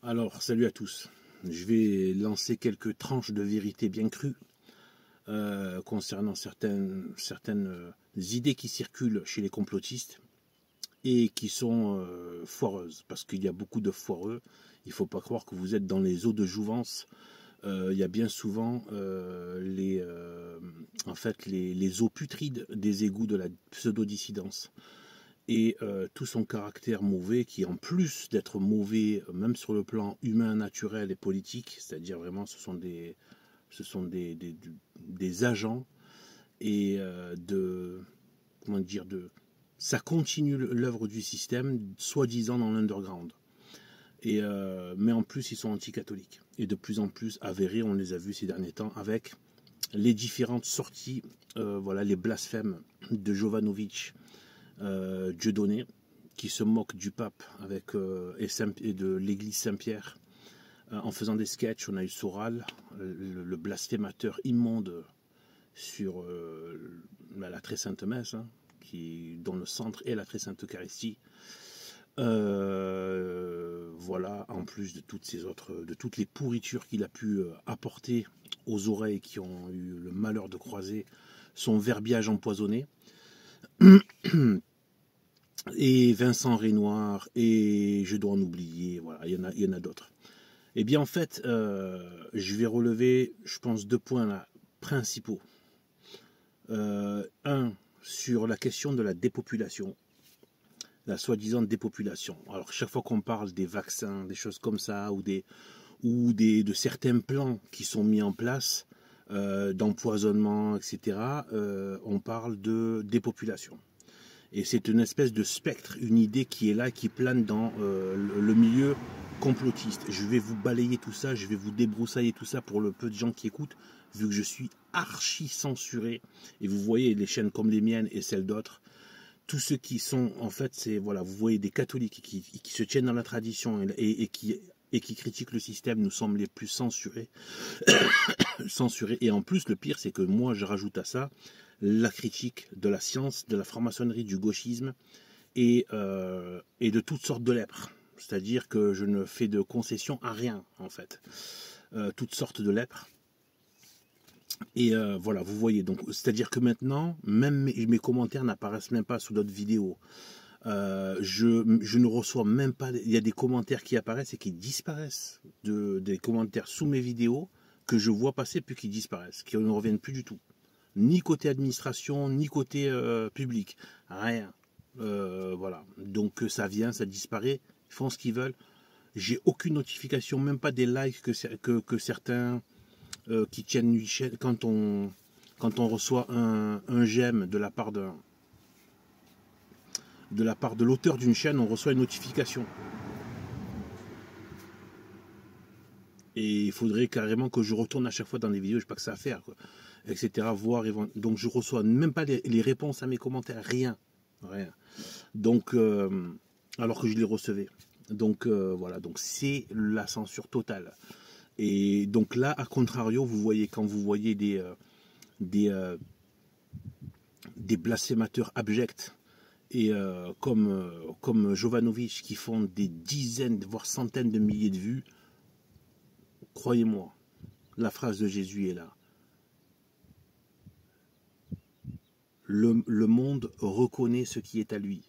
Alors, salut à tous. Je vais lancer quelques tranches de vérité bien crues concernant certaines idées qui circulent chez les complotistes et qui sont foireuses, parce qu'il y a beaucoup de foireux. Il ne faut pas croire que vous êtes dans les eaux de jouvence. Il y a bien souvent les eaux putrides des égouts de la pseudo-dissidence. Et tout son caractère mauvais, qui en plus d'être mauvais, même sur le plan humain, naturel et politique, c'est-à-dire vraiment ce sont des agents, et ça continue l'œuvre du système, soi-disant dans l'underground. Mais en plus, ils sont anti-catholiques. Et de plus en plus avérés, on les a vus ces derniers temps, avec les différentes sorties, les blasphèmes de Jovanovic, Dieudonné, qui se moque du pape et de l'église Saint-Pierre en faisant des sketchs. On a eu Soral, le blasphémateur immonde sur la très sainte messe, dont le centre est la très sainte Eucharistie. En plus de toutes les pourritures qu'il a pu apporter aux oreilles qui ont eu le malheur de croiser son verbiage empoisonné. Et Vincent Renoir, et je dois en oublier, voilà, il y en a d'autres. Eh bien, en fait, je vais relever, je pense, 2 points là, principaux. Un, sur la question de la dépopulation, la soi-disant dépopulation. Alors, chaque fois qu'on parle des vaccins, des choses comme ça, de certains plans qui sont mis en place, d'empoisonnement, etc., on parle de dépopulation. Et c'est une espèce de spectre, une idée qui est là, qui plane dans le milieu complotiste. Je vais vous balayer tout ça, je vais vous débroussailler tout ça pour le peu de gens qui écoutent, vu que je suis archi censuré. Et vous voyez les chaînes comme les miennes et celles d'autres. Tous ceux qui sont, en fait, vous voyez des catholiques qui se tiennent dans la tradition et qui critiquent le système, nous sommes les plus censurés. censurés. Et en plus, le pire, c'est que moi, je rajoute à ça la critique de la science, de la franc-maçonnerie, du gauchisme et de toutes sortes de lèpres. C'est-à-dire que je ne fais de concession à rien, en fait. Toutes sortes de lèpres. Et vous voyez. Donc, c'est-à-dire que maintenant, même mes commentaires n'apparaissent même pas sous d'autres vidéos. Je ne reçois même pas. Il y a des commentaires qui apparaissent et qui disparaissent. Des commentaires sous mes vidéos que je vois passer puis qui disparaissent, qui ne reviennent plus du tout. Ni côté administration, ni côté public. Rien. Donc ça vient, ça disparaît. Ils font ce qu'ils veulent. J'ai aucune notification, même pas des likes que certains qui tiennent une chaîne. Quand on reçoit un j'aime de la part de l'auteur d'une chaîne, on reçoit une notification. Et il faudrait carrément que je retourne à chaque fois dans les vidéos, je sais pas que ça à faire, quoi, etc. Donc je reçois même pas les réponses à mes commentaires, rien. Donc, alors que je les recevais. Donc donc c'est la censure totale. Et donc là, à contrario, quand vous voyez des blasphémateurs abjects, et comme Jovanovic, qui font des dizaines, voire centaines de milliers de vues, croyez-moi, la phrase de Jésus est là. Le monde reconnaît ce qui est à lui.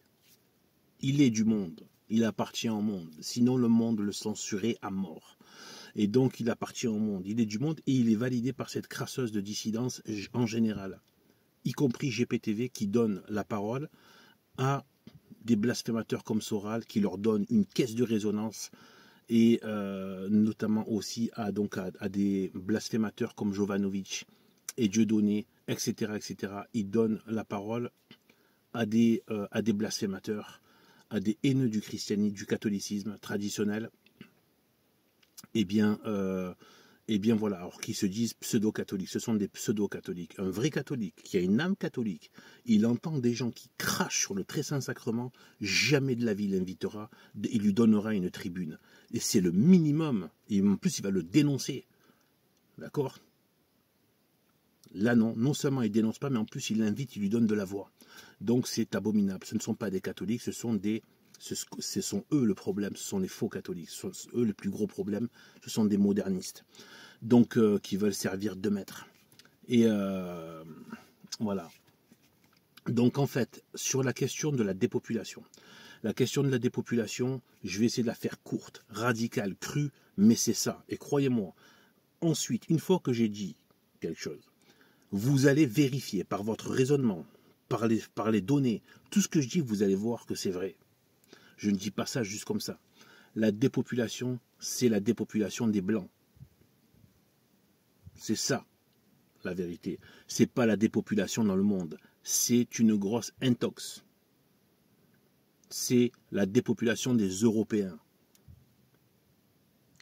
Il est du monde, il appartient au monde. Sinon, le monde le censurait à mort. Et donc, il appartient au monde. Il est du monde et il est validé par cette crasseuse de dissidence en général, y compris GPTV, qui donne la parole à des blasphémateurs comme Soral, qui leur donne une caisse de résonance, et notamment aussi à des blasphémateurs comme Jovanovic et Dieudonné, etc., etc. Ils donnent la parole à des blasphémateurs, à des haineux du christianisme, du catholicisme traditionnel, et bien voilà, alors qu'ils se disent pseudo-catholiques. Ce sont des pseudo-catholiques. Un vrai catholique qui a une âme catholique, il entend des gens qui crachent sur le très saint sacrement, jamais de la vie il l'invitera, il lui donnera une tribune. Et c'est le minimum. Et en plus, il va le dénoncer. D'accord ? Là, non seulement il ne dénonce pas, mais en plus, il l'invite, il lui donne de la voix. Donc, c'est abominable. Ce ne sont pas des catholiques, ce sont Ce sont eux le problème, ce sont les faux catholiques, ce sont eux le plus gros problème, ce sont des modernistes, donc qui veulent servir de maître. Et voilà. Donc en fait, sur la question de la dépopulation, je vais essayer de la faire courte, radicale, crue, mais c'est ça. Et croyez-moi, ensuite, une fois que j'ai dit quelque chose, vous allez vérifier par votre raisonnement, par les données, tout ce que je dis, vous allez voir que c'est vrai. Je ne dis pas ça juste comme ça. La dépopulation, c'est la dépopulation des Blancs. C'est ça, la vérité. C'est pas la dépopulation dans le monde. C'est une grosse intox. C'est la dépopulation des Européens.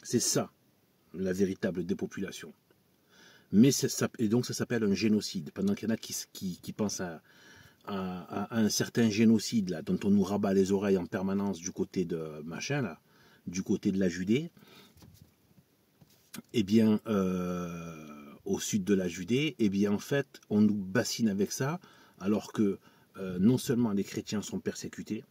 C'est ça, la véritable dépopulation. Mais et donc ça s'appelle un génocide. Pendant qu'il y en a qui pensent à un certain génocide là, dont on nous rabat les oreilles en permanence du côté de machin là, du côté de la Judée, eh bien au sud de la Judée, eh bien en fait on nous bassine avec ça, alors que non seulement les chrétiens sont persécutés,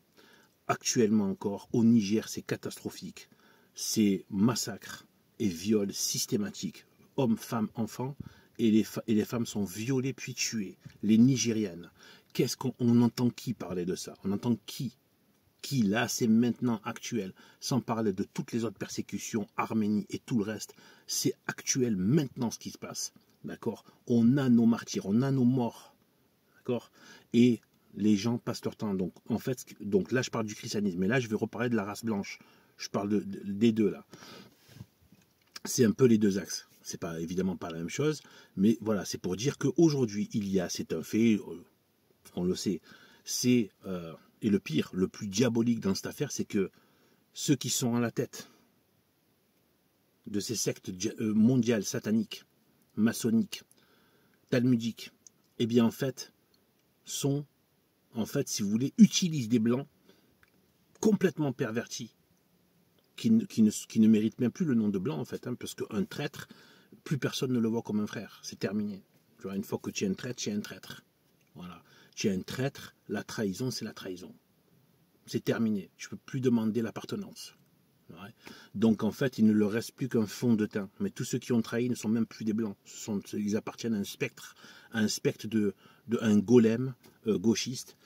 actuellement encore au Niger c'est catastrophique, c'est massacres et viols systématiques, hommes, femmes, enfants, et les femmes sont violées puis tuées, les Nigériennes. Qu'est-ce qu'on entend qui parler de ça? On entend qui là, c'est maintenant actuel, sans parler de toutes les autres persécutions, Arménie et tout le reste, c'est actuel maintenant ce qui se passe, d'accord? On a nos martyrs, on a nos morts, d'accord? Et les gens passent leur temps, donc en fait, donc là je parle du christianisme, mais là je vais reparler de la race blanche, je parle des deux là. C'est un peu les deux axes, c'est pas évidemment pas la même chose, mais voilà, c'est pour dire qu'aujourd'hui c'est un fait, on le sait, et le pire, le plus diabolique dans cette affaire, c'est que ceux qui sont à la tête de ces sectes mondiales, sataniques, maçonniques, talmudiques, eh bien en fait, si vous voulez, utilisent des blancs complètement pervertis, qui ne méritent même plus le nom de blanc en fait, parce qu'un traître, plus personne ne le voit comme un frère, c'est terminé. Tu vois, une fois que tu es un traître, tu es un traître. Voilà. Tu es un traître, la trahison, c'est la trahison. C'est terminé. Tu ne peux plus demander l'appartenance. Ouais. Donc, en fait, il ne leur reste plus qu'un fond de teint. Mais tous ceux qui ont trahi ne sont même plus des blancs. Ils appartiennent à un spectre un golem gauchiste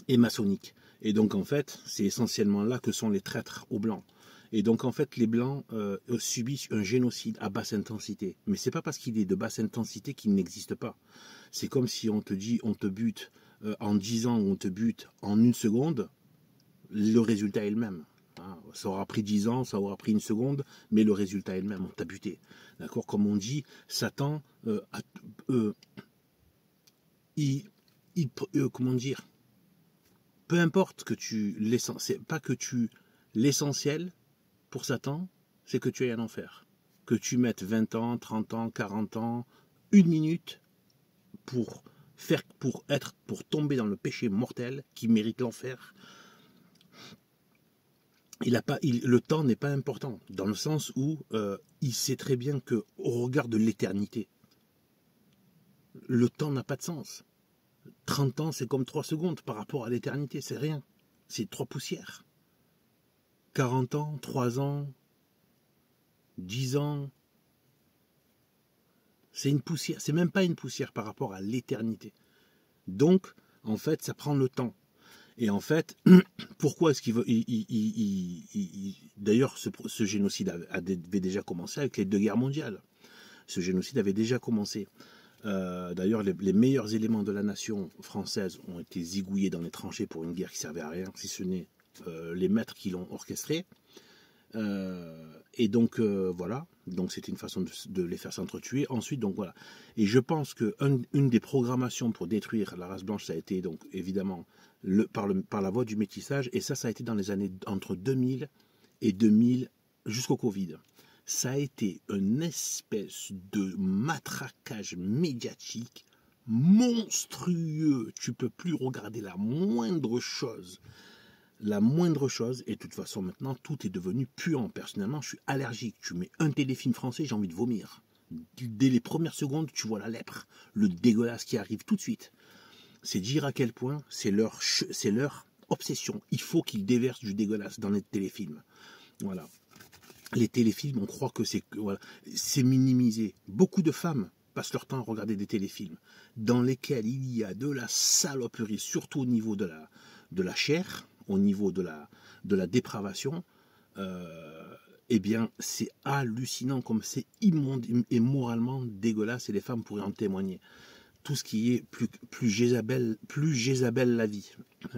et maçonnique. Et donc, en fait, c'est essentiellement là que sont les traîtres aux blancs. Et donc, en fait, les blancs subissent un génocide à basse intensité. Mais c'est pas parce qu'il est de basse intensité qu'il n'existe pas. C'est comme si on te dit, on te bute en 10 ans, ou on te bute en 1 seconde, le résultat est le même. Hein. Ça aura pris 10 ans, ça aura pris 1 seconde, mais le résultat est le même, on t'a buté. D'accord? Comme on dit, Satan, comment dire? Peu importe que l'essentiel pour Satan, c'est que tu aies un enfer. Que tu mettes 20 ans, 30 ans, 40 ans, 1 minute pour tomber dans le péché mortel qui mérite l'enfer. Le temps n'est pas important, dans le sens où il sait très bien qu'au regard de l'éternité, le temps n'a pas de sens. 30 ans, c'est comme 3 secondes par rapport à l'éternité, c'est rien. C'est 3 poussières. 40 ans, 3 ans, 10 ans, c'est une poussière, c'est même pas une poussière par rapport à l'éternité. Donc, en fait, ça prend le temps. Et en fait, pourquoi est-ce qu'il veut... D'ailleurs, ce génocide avait déjà commencé avec les 2 guerres mondiales. Ce génocide avait déjà commencé. D'ailleurs, les meilleurs éléments de la nation française ont été zigouillés dans les tranchées pour une guerre qui servait à rien, si ce n'est les maîtres qui l'ont orchestrée. Et donc, voilà. Donc, c'était une façon de les faire s'entretuer. Ensuite, donc voilà. Et je pense qu'une des programmations pour détruire la race blanche, ça a été, donc, évidemment, par la voie du métissage. Et ça a été dans les années entre 2000 et 2000, jusqu'au Covid. Ça a été une espèce de matraquage médiatique monstrueux. Tu peux plus regarder la moindre chose. Et de toute façon maintenant tout est devenu puant. Personnellement je suis allergique, tu mets un téléfilm français, j'ai envie de vomir. Dès les premières secondes tu vois la lèpre, le dégueulasse qui arrive tout de suite. C'est dire à quel point c'est leur obsession. Il faut qu'ils déversent du dégueulasse dans les téléfilms. Voilà. Les téléfilms, on croit que c'est voilà, c'est minimisé. Beaucoup de femmes passent leur temps à regarder des téléfilms dans lesquels il y a de la saloperie, surtout au niveau de la chair, au niveau de la dépravation. Eh bien, c'est hallucinant comme c'est immonde et moralement dégueulasse, et les femmes pourraient en témoigner. Tout ce qui est plus Jézabel la vie,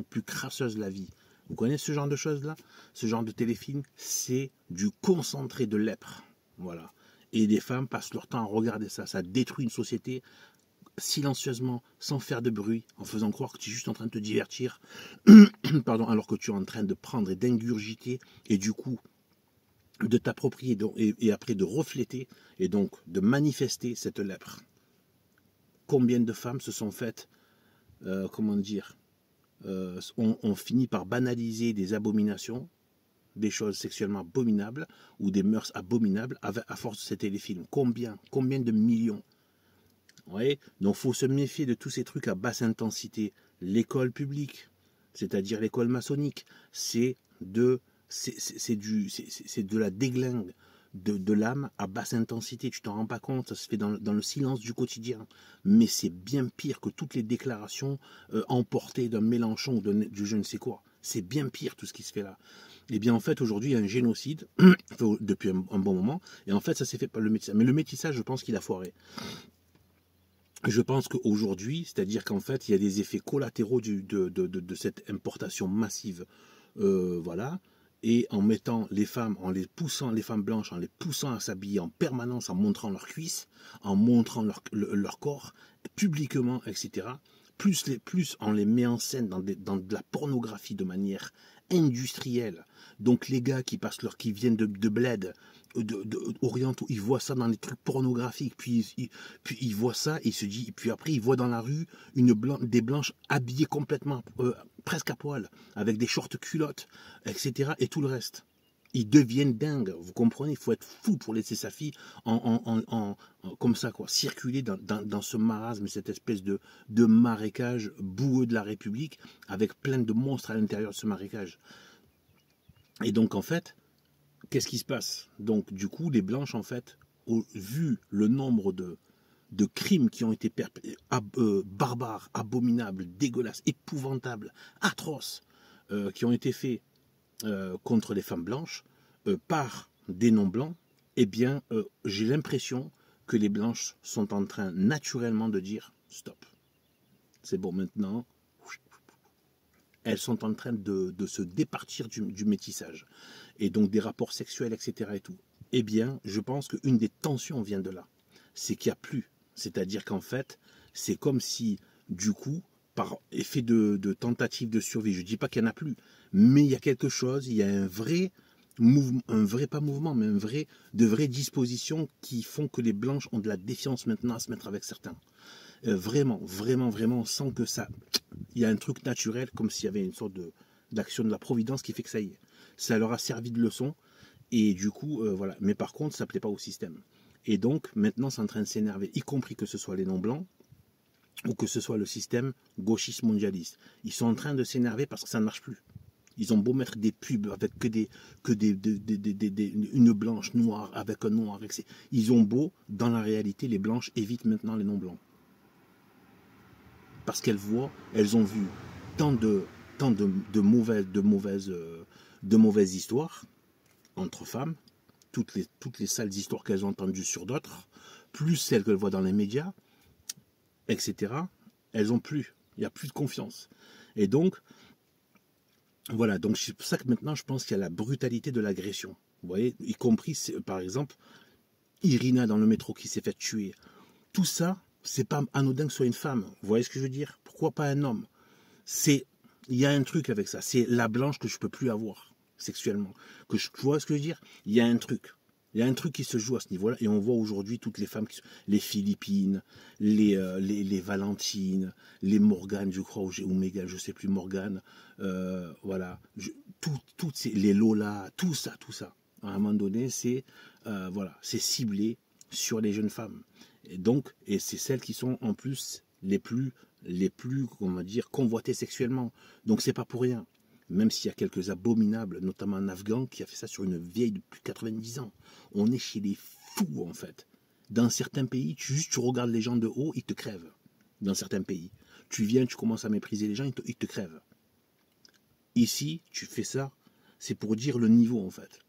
plus crasseuse la vie. Vous connaissez ce genre de choses-là? Ce genre de téléfilm, c'est du concentré de lèpre. Voilà. Et les femmes passent leur temps à regarder ça. Ça détruit une société silencieusement, sans faire de bruit, en faisant croire que tu es juste en train de te divertir, pardon, alors que tu es en train de prendre et d'ingurgiter, et du coup, de t'approprier et après de refléter, et donc de manifester cette lèpre. Combien de femmes se sont faites, comment dire, on finit par banaliser des abominations, des choses sexuellement abominables, ou des mœurs abominables, à force de ces téléfilms. Combien de millions? Ouais, donc il faut se méfier de tous ces trucs à basse intensité. L'école publique, c'est-à-dire l'école maçonnique, c'est de la déglingue de l'âme à basse intensité. Tu t'en rends pas compte, ça se fait dans le silence du quotidien. Mais c'est bien pire que toutes les déclarations emportées d'un Mélenchon ou du je ne sais quoi. C'est bien pire tout ce qui se fait là. Eh bien en fait aujourd'hui il y a un génocide depuis un bon moment, et en fait ça s'est fait par le métissage. Mais le métissage, je pense qu'il a foiré. Je pense qu'aujourd'hui, c'est-à-dire qu'en fait, il y a des effets collatéraux de cette importation massive, voilà, et en mettant les femmes, en les poussant, les femmes blanches, en les poussant à s'habiller en permanence, en montrant leurs cuisses, en montrant leur corps, publiquement, etc., plus on les met en scène dans de la pornographie de manière industrielle. Donc les gars qui viennent de bled, orientaux, ils voient ça dans les trucs pornographiques, puis ils voient ça et se dit, puis après ils voient dans la rue des blanches habillées complètement, presque à poil, avec des shorts culottes, etc. et tout le reste. Ils deviennent dingues, vous comprenez, il faut être fou pour laisser sa fille comme ça, quoi, circuler dans ce marasme, cette espèce de marécage boueux de la République, avec plein de monstres à l'intérieur de ce marécage. Et donc en fait, qu'est-ce qui se passe? Donc du coup, les blanches, en fait, vu le nombre de crimes qui ont été barbares, abominables, dégueulasses, épouvantables, atroces, qui ont été faits contre les femmes blanches par des non-blancs, eh bien, j'ai l'impression que les blanches sont en train naturellement de dire stop. C'est bon, maintenant, elles sont en train de se départir du métissage. Et donc des rapports sexuels, etc. et tout. Eh bien, je pense qu'une des tensions vient de là. C'est qu'il n'y a plus. C'est-à-dire qu'en fait, c'est comme si, du coup, par effet de tentative de survie, je ne dis pas qu'il n'y en a plus, mais il y a quelque chose, il y a un vrai mouvement, pas mouvement, mais de vraies dispositions qui font que les blanches ont de la défiance maintenant à se mettre avec certains. Vraiment, on sent que ça, il y a un truc naturel, comme s'il y avait une sorte d'action de la providence qui fait que ça y est. Ça leur a servi de leçon, et du coup, voilà. Mais par contre, ça ne plaît pas au système. Et donc, maintenant, c'est en train de s'énerver, y compris que ce soit les non-blancs, ou que ce soit le système gauchiste mondialiste. Ils sont en train de s'énerver parce que ça ne marche plus. Ils ont beau mettre des pubs avec une blanche noire avec un noir. Ils ont beau, dans la réalité, les blanches évitent maintenant les non-blancs. Parce qu'elles ont vu tant de mauvaises histoires entre femmes, toutes les sales histoires qu'elles ont entendues sur d'autres, plus celles qu'elles voient dans les médias, etc. Elles ont plus. Il n'y a plus de confiance. Et donc, voilà. Donc, c'est pour ça que maintenant, je pense qu'il y a la brutalité de l'agression. Vous voyez, y compris, par exemple, Irina dans le métro qui s'est fait tuer. Tout ça, c'est pas anodin que ce soit une femme. Vous voyez ce que je veux dire? Pourquoi pas un homme? Il y a un truc avec ça. C'est la blanche que je peux plus avoir sexuellement. Tu vois ce que je veux dire? Il y a un truc. Il y a un truc qui se joue à ce niveau-là, et on voit aujourd'hui toutes les femmes, les Philippines, les Valentines, les Morgane, je crois, ou Mégane, je sais plus, Morgane, voilà, les Lola, tout ça. À un moment donné, c'est ciblé sur les jeunes femmes. Et c'est celles qui sont en plus les plus, comment dire, convoitées sexuellement. Donc c'est pas pour rien. Même s'il y a quelques abominables, notamment un Afghan qui a fait ça sur une vieille de plus de 90 ans. On est chez les fous, en fait. Dans certains pays, tu regardes les gens de haut, ils te crèvent. Dans certains pays. Tu viens, tu commences à mépriser les gens, ils te crèvent. Ici, tu fais ça, c'est pour dire le niveau, en fait.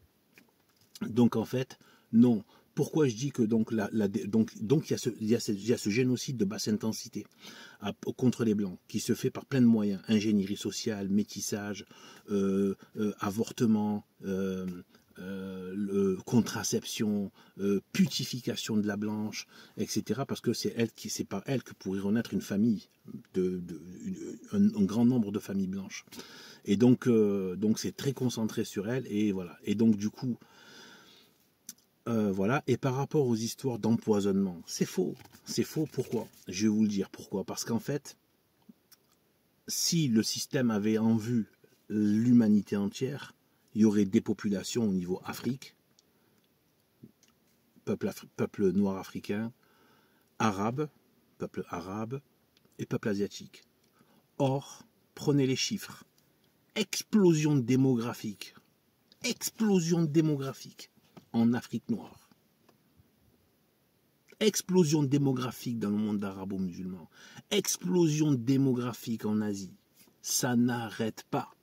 Donc, en fait, non. Pourquoi je dis que donc il y a ce génocide de basse intensité contre les Blancs qui se fait par plein de moyens, ingénierie sociale, métissage, avortement, contraception, putification de la blanche, etc. Parce que c'est par elle que pourrait renaître une famille, un grand nombre de familles blanches. Et donc c'est très concentré sur elle, et voilà. Et donc du coup, voilà. Et par rapport aux histoires d'empoisonnement, c'est faux. C'est faux. Pourquoi? Je vais vous le dire pourquoi. Parce qu'en fait, si le système avait en vue l'humanité entière, il y aurait des populations au niveau Afrique, peuple noir africain, peuple arabe et peuple asiatique. Or, prenez les chiffres. Explosion démographique en Afrique noire. Explosion démographique dans le monde arabo-musulman. Explosion démographique en Asie. Ça n'arrête pas.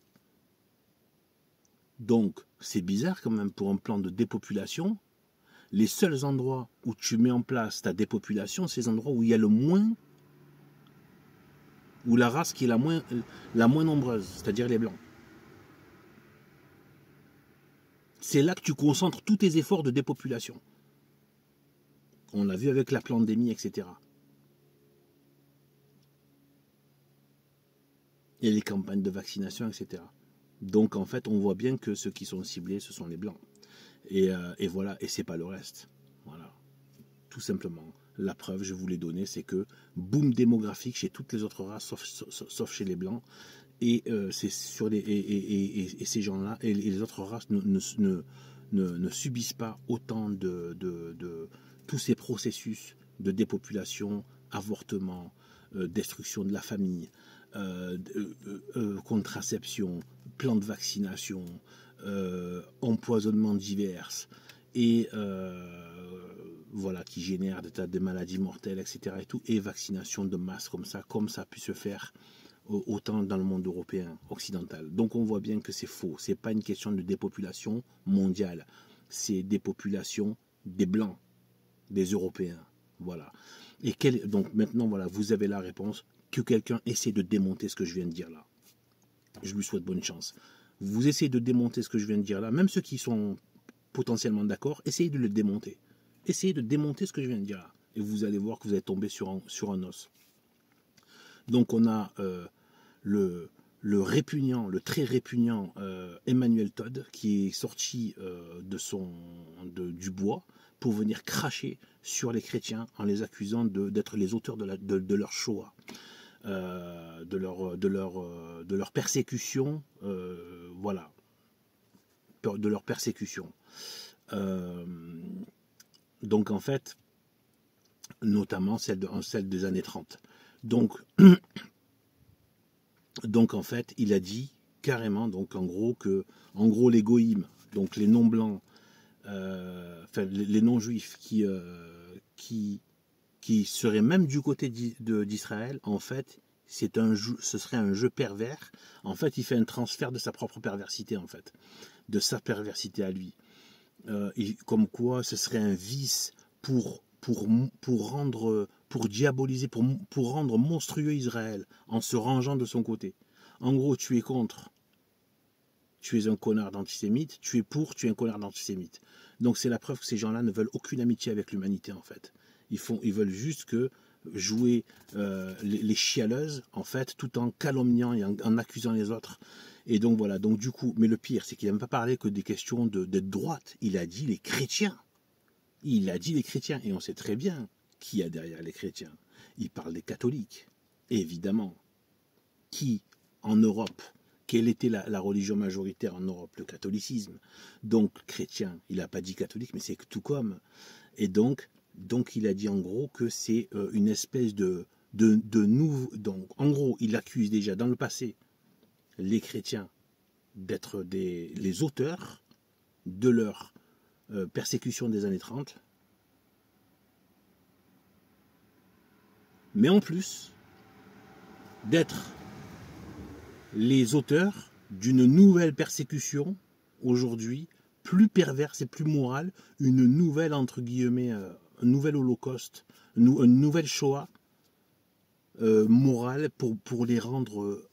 Donc, c'est bizarre quand même pour un plan de dépopulation. Les seuls endroits où tu mets en place ta dépopulation, c'est les endroits où il y a le moins, où la race qui est la moins nombreuse, c'est-à-dire les Blancs. C'est là que tu concentres tous tes efforts de dépopulation. On l'a vu avec la pandémie, etc. Et les campagnes de vaccination, etc. Donc en fait, on voit bien que ceux qui sont ciblés, ce sont les Blancs. Et voilà, et c'est pas le reste. Voilà. Tout simplement. La preuve, je vous l'ai donnée, c'est que boom démographique chez toutes les autres races, sauf chez les Blancs. Et c'est sur et ces gens-là, et les autres races ne subissent pas autant de tous ces processus de dépopulation, avortement, destruction de la famille, contraception, plan de vaccination, empoisonnement divers, et voilà, qui génèrent des maladies mortelles, etc. Et tout, et vaccination de masse comme ça a pu se faire autant dans le monde européen, occidental. Donc on voit bien que c'est faux. C'est pas une question de dépopulation mondiale. C'est dépopulation des Blancs, des Européens. Voilà. Et donc maintenant, voilà, vous avez la réponse. Que quelqu'un essaie de démonter ce que je viens de dire là. Je lui souhaite bonne chance. Vous essayez de démonter ce que je viens de dire là, même ceux qui sont potentiellement d'accord, essayez de le démonter. Essayez de démonter ce que je viens de dire là. Et vous allez voir que vous allez tomber sur un os. Donc on a le très répugnant Emmanuel Todd qui est sorti du bois pour venir cracher sur les chrétiens en les accusant d'être les auteurs de leur Shoah, de leur persécution, voilà, de leur persécution. Donc en fait, notamment celle des années 30. Donc en fait, il a dit carrément, donc en gros les goïms, donc les non blancs, les non juifs qui seraient même du côté d'Israël, en fait, ce serait un jeu pervers. En fait, il fait un transfert de sa propre perversité, en fait, de sa perversité à lui. Comme quoi, ce serait un vice pour diaboliser, pour rendre monstrueux Israël en se rangeant de son côté. En gros, tu es contre, tu es un connard d'antisémite, tu es pour, tu es un connard d'antisémite. Donc c'est la preuve que ces gens-là ne veulent aucune amitié avec l'humanité, en fait. Ils veulent juste jouer les chialeuses, en fait, tout en calomniant et en accusant les autres. Et donc voilà, donc du coup, mais le pire, c'est qu'il n'a même pas parlé que des questions de droite. Il a dit les chrétiens. Il a dit les chrétiens, et on sait très bien qui y a derrière les chrétiens. Il parle des catholiques, évidemment. Qui, en Europe, quelle était la religion majoritaire en Europe? Le catholicisme. Donc, chrétien, il n'a pas dit catholique, mais c'est tout comme. Et donc il a dit en gros que c'est une espèce de nouveau. Donc, en gros, il accuse déjà dans le passé les chrétiens d'être les auteurs de leur persécution des années 30, mais en plus d'être les auteurs d'une nouvelle persécution aujourd'hui, plus perverse et plus morale, une nouvelle, entre guillemets, un nouvel holocauste, une nouvelle Shoah morale pour les rendre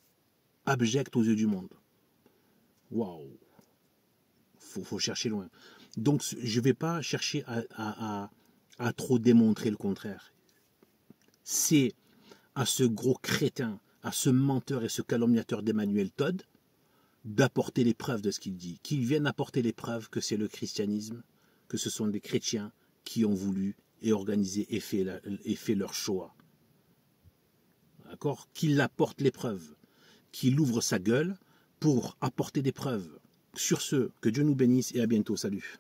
abjects aux yeux du monde. Waouh! Faut chercher loin. Donc je ne vais pas chercher à trop démontrer le contraire. C'est à ce gros crétin, à ce menteur et ce calomniateur d'Emmanuel Todd, d'apporter les preuves de ce qu'il dit. Qu'il vienne apporter les preuves que c'est le christianisme, que ce sont des chrétiens qui ont voulu et organisé et fait leur Shoah. D'accord ? Qu'il apporte les preuves. Qu'il ouvre sa gueule pour apporter des preuves. Sur ce, que Dieu nous bénisse et à bientôt. Salut.